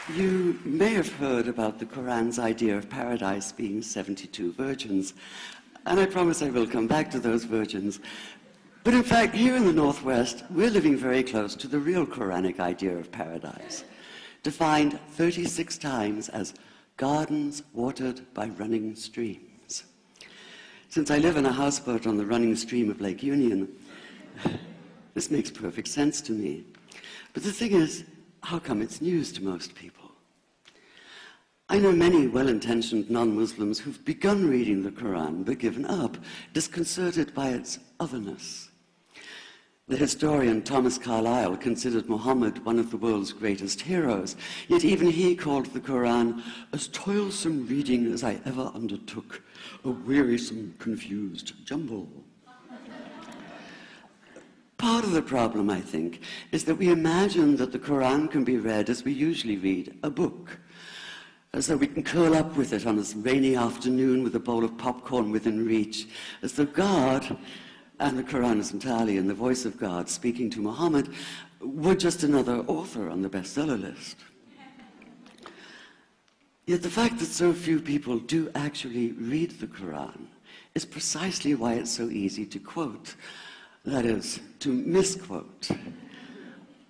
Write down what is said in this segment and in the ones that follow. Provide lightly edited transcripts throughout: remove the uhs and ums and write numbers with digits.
You may have heard about the Quran's idea of paradise being 72 virgins, and I promise I will come back to those virgins. But in fact, here in the Northwest, we're living very close to the real Quranic idea of paradise, defined 36 times as gardens watered by running streams. Since I live in a houseboat on the running stream of Lake Union, this makes perfect sense to me. But the thing is, how come it's news to most people? I know many well-intentioned non-Muslims who've begun reading the Quran but given up, disconcerted by its otherness. The historian Thomas Carlyle considered Muhammad one of the world's greatest heroes, yet even he called the Quran as toilsome reading as I ever undertook, a wearisome, confused jumble. Part of the problem, I think, is that we imagine that the Quran can be read as we usually read a book, as though we can curl up with it on a rainy afternoon with a bowl of popcorn within reach, as though God, and the Quran is entirely in the voice of God speaking to Muhammad, were just another author on the bestseller list. Yet the fact that so few people do actually read the Quran is precisely why it's so easy to quote. That is, to misquote.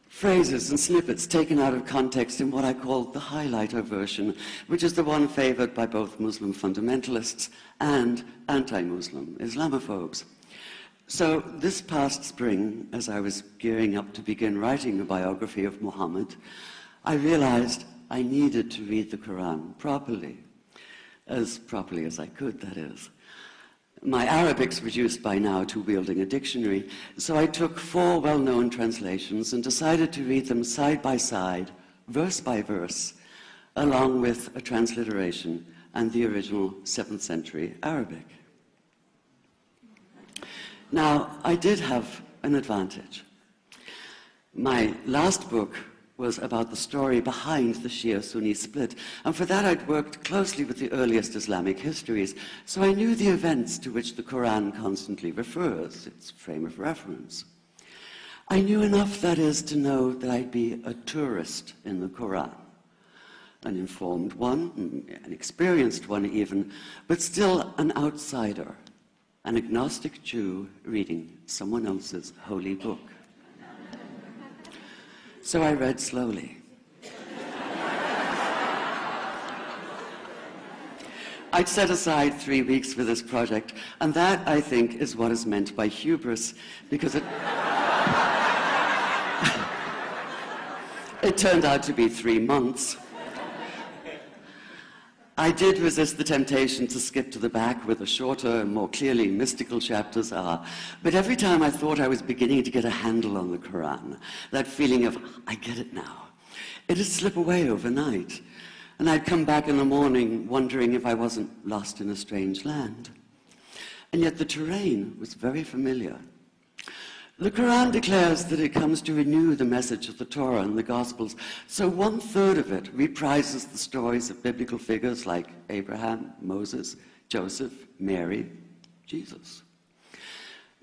Phrases and snippets taken out of context in what I call the highlighter version, which is the one favored by both Muslim fundamentalists and anti-Muslim Islamophobes. So this past spring, as I was gearing up to begin writing a biography of Muhammad, I realized I needed to read the Quran properly as I could, that is. My Arabic's reduced by now to wielding a dictionary, so I took 4 well-known translations and decided to read them side by side, verse by verse, along with a transliteration and the original 7th century Arabic. Now, I did have an advantage. My last book was about the story behind the Shia-Sunni split, and for that I'd worked closely with the earliest Islamic histories, so I knew the events to which the Quran constantly refers, its frame of reference. I knew enough, that is, to know that I'd be a tourist in the Quran, an informed one, an experienced one even, but still an outsider, an agnostic Jew reading someone else's holy book. So I read slowly. I'd set aside 3 weeks for this project, and that, I think, is what is meant by hubris, because it turned out to be 3 months. I did resist the temptation to skip to the back where the shorter and more clearly mystical chapters are, but every time I thought I was beginning to get a handle on the Quran, that feeling of, I get it now, it'd slip away overnight, and I'd come back in the morning wondering if I wasn't lost in a strange land. And yet the terrain was very familiar. The Quran declares that it comes to renew the message of the Torah and the Gospels, so 1/3 of it reprises the stories of biblical figures like Abraham, Moses, Joseph, Mary, Jesus.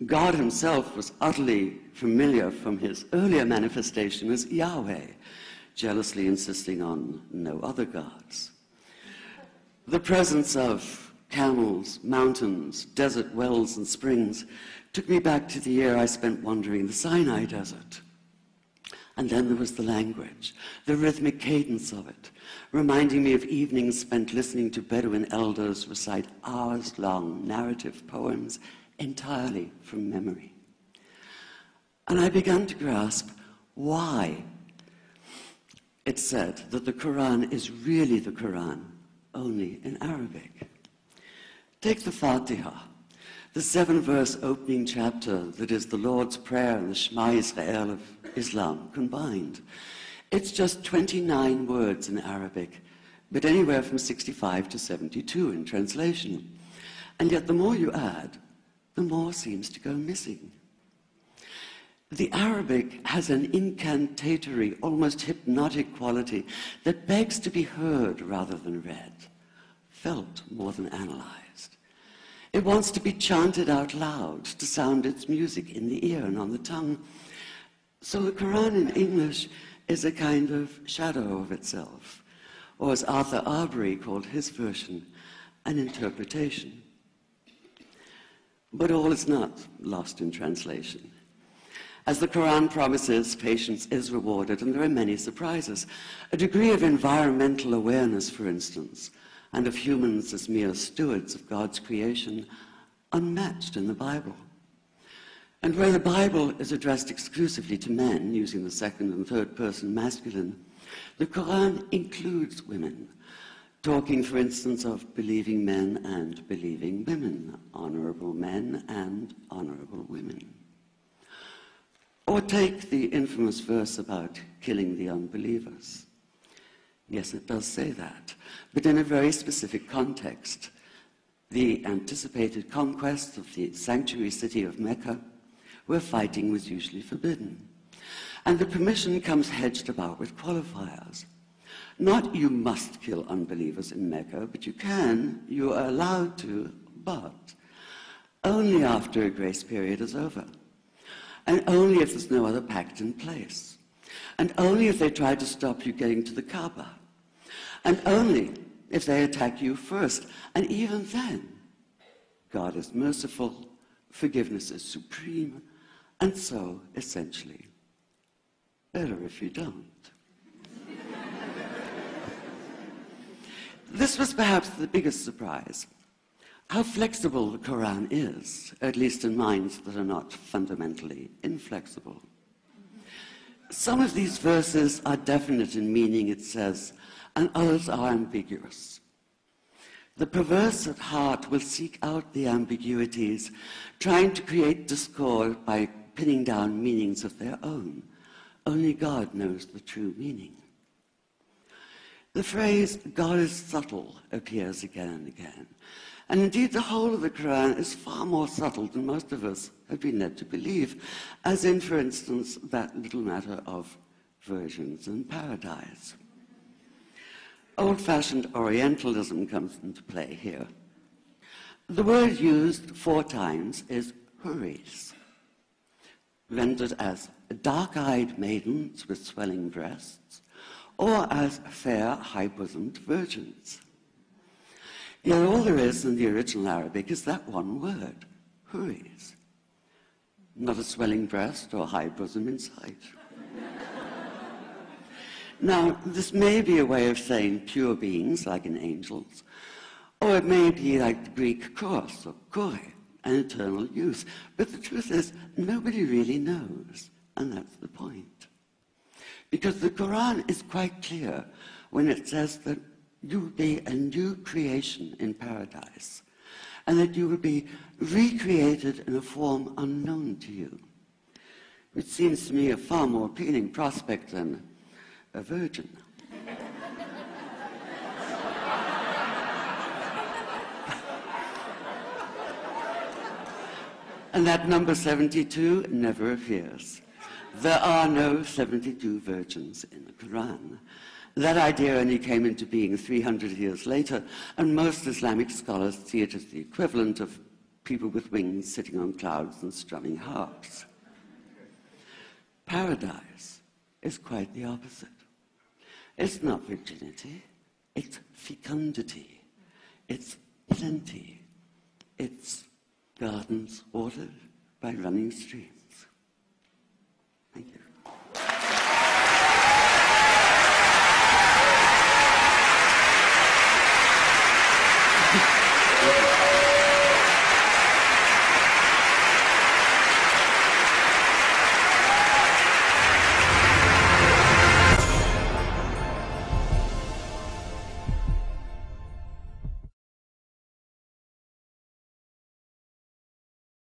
God himself was utterly familiar from his earlier manifestation as Yahweh, jealously insisting on no other gods. The presence of camels, mountains, desert wells and springs took me back to the year I spent wandering the Sinai desert. And then there was the language, the rhythmic cadence of it, reminding me of evenings spent listening to Bedouin elders recite hours-long narrative poems entirely from memory. And I began to grasp why it's said that the Quran is really the Quran, only in Arabic. Take the Fatiha, the 7-verse opening chapter that is the Lord's Prayer and the Shema Israel of Islam combined. It's just 29 words in Arabic, but anywhere from 65 to 72 in translation. And yet the more you add, the more seems to go missing. The Arabic has an incantatory, almost hypnotic quality that begs to be heard rather than read, felt more than analyzed. It wants to be chanted out loud, to sound its music in the ear and on the tongue. So the Quran in English is a kind of shadow of itself, or as Arthur Arbery called his version, an interpretation. But all is not lost in translation. As the Quran promises, patience is rewarded, and there are many surprises. A degree of environmental awareness, for instance, and of humans as mere stewards of God's creation, unmatched in the Bible. And where the Bible is addressed exclusively to men, using the second and third person masculine, the Quran includes women, talking, for instance, of believing men and believing women, honorable men and honorable women. Or take the infamous verse about killing the unbelievers. Yes, it does say that, but in a very specific context. The anticipated conquest of the sanctuary city of Mecca, where fighting was usually forbidden. And the permission comes hedged about with qualifiers. Not you must kill unbelievers in Mecca, but you are allowed to, but only after a grace period is over. And only if there's no other pact in place. And only if they try to stop you getting to the Kaaba. And only if they attack you first. And even then, God is merciful, forgiveness is supreme, and so, essentially, better if you don't. This was perhaps the biggest surprise. How flexible the Quran is, at least in minds that are not fundamentally inflexible. Some of these verses are definite in meaning, it says, and others are ambiguous. The perverse at heart will seek out the ambiguities, trying to create discord by pinning down meanings of their own. Only God knows the true meaning. The phrase, God is subtle, appears again and again. And indeed, the whole of the Quran is far more subtle than most of us have been led to believe, as in, for instance, that little matter of virgins and paradise. Old-fashioned Orientalism comes into play here. The word used 4 times is huris, rendered as dark-eyed maidens with swelling breasts, or as fair, high-bosomed virgins. Yet all there is in the original Arabic is that one word, huris. Not a swelling breast or high bosom in sight. Now, this may be a way of saying pure beings, like in angels, or it may be like the Greek kos, or kore, an eternal youth. But the truth is, nobody really knows, and that's the point. Because the Quran is quite clear when it says that you will be a new creation in paradise, and that you will be recreated in a form unknown to you, which seems to me a far more appealing prospect than a virgin. And that number 72 never appears. There are no 72 virgins in the Quran. That idea only came into being 300 years later, and most Islamic scholars see it as the equivalent of people with wings sitting on clouds and strumming harps. Paradise is quite the opposite. It's not virginity, it's fecundity, it's plenty, it's gardens watered by running streams.